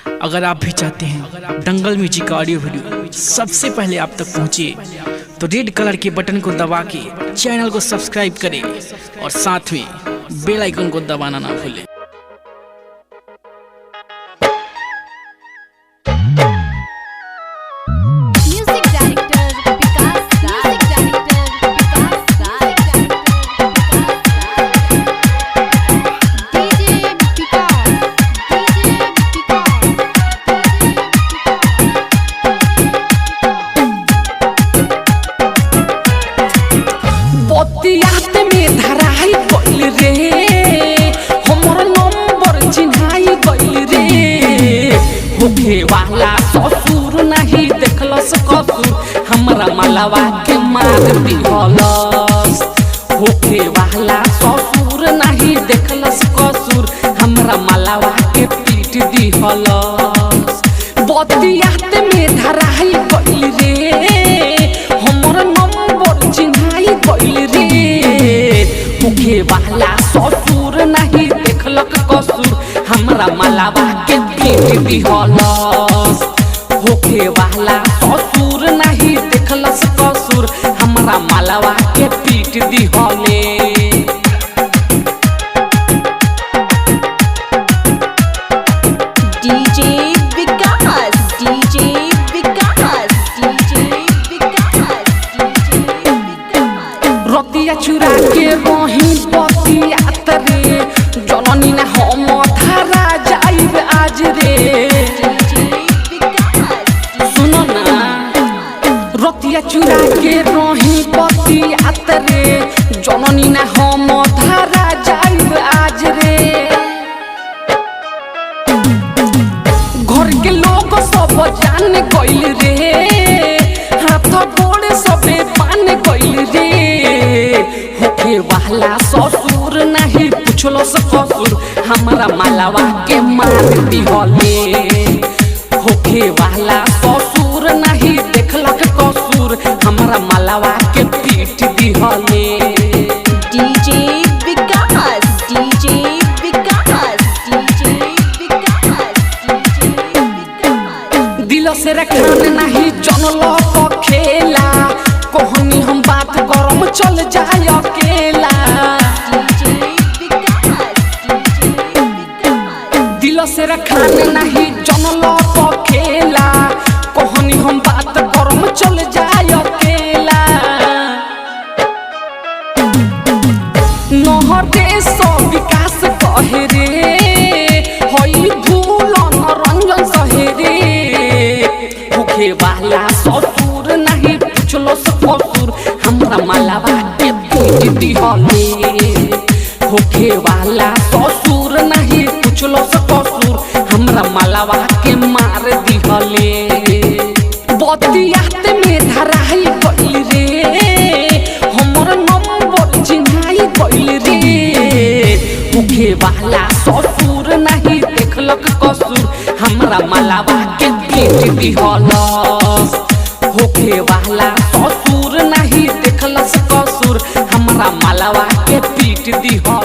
अगर आप भी चाहते हैं दंगल म्यूजिक का ऑडियो वीडियो सबसे पहले आप तक पहुंचे तो रेड कलर के बटन को दबा के चैनल को सब्सक्राइब करें और साथ में बेल आइकन को दबाना ना भूलें। वाला ससुर नहीं देखलस कसूर हमरा मलवा के मार दिहलस। होखे वाला ससुर नहीं देखलस कसूर हमरा मलवा के पीट दिहलस। बतियात में धराई गइल रे हमर नंबर चिन्हाई गइल रे। होखे वाला ससुर नहीं देखलक कसूर हमरा मलवा के पीट दिहलस। होखे वाला ससुर नहीं देखलस कसूर हमरा मलवा के पीट दिहले। रतिया चुरा के रही बतियात रे जननी ना हम धारा जाइब आज रे। सुनो ना रतिया चुरा के रही बतियात रे जननी ना हम धारा जाइब आज रे। घर के लोग सब जान गइल रे हाथ गोड़ सबे पान गइल रे। होखे वाला ससुर नहीं पुछलस कसूर हमरा मलवा के मार दिहले। होखे वाला ससुर नहीं देखलक कसूर हमरा मलवा के पीट दिहले। दिल से रखान नहीं जनल खेला कहनी हम बात करम चल जाय अकेला। दिल से रखान नहीं जनल खेला कहनी हम बात करम चल जाय अकेला। नहरे सब विकास कहे रे हई भूल रंजन सहे रे। होखे वाला ससुर नहीं पुछलस कसूर हमरा मलवा के पीट दिहले। होखे वाला ससुर नहीं पुछलस कसूर हमरा मलवा के मार दिहले। बतियात में धराई गइल रे हमर नंबर चिन्हाई गइल रे। होखे वाला ससुर नहीं देखलक कसूर हमरा मलवा के पीट दिहलस। होखे वाला ससुर नहीं देखलस कसूर हमरा मलवा के पीट दिहलस।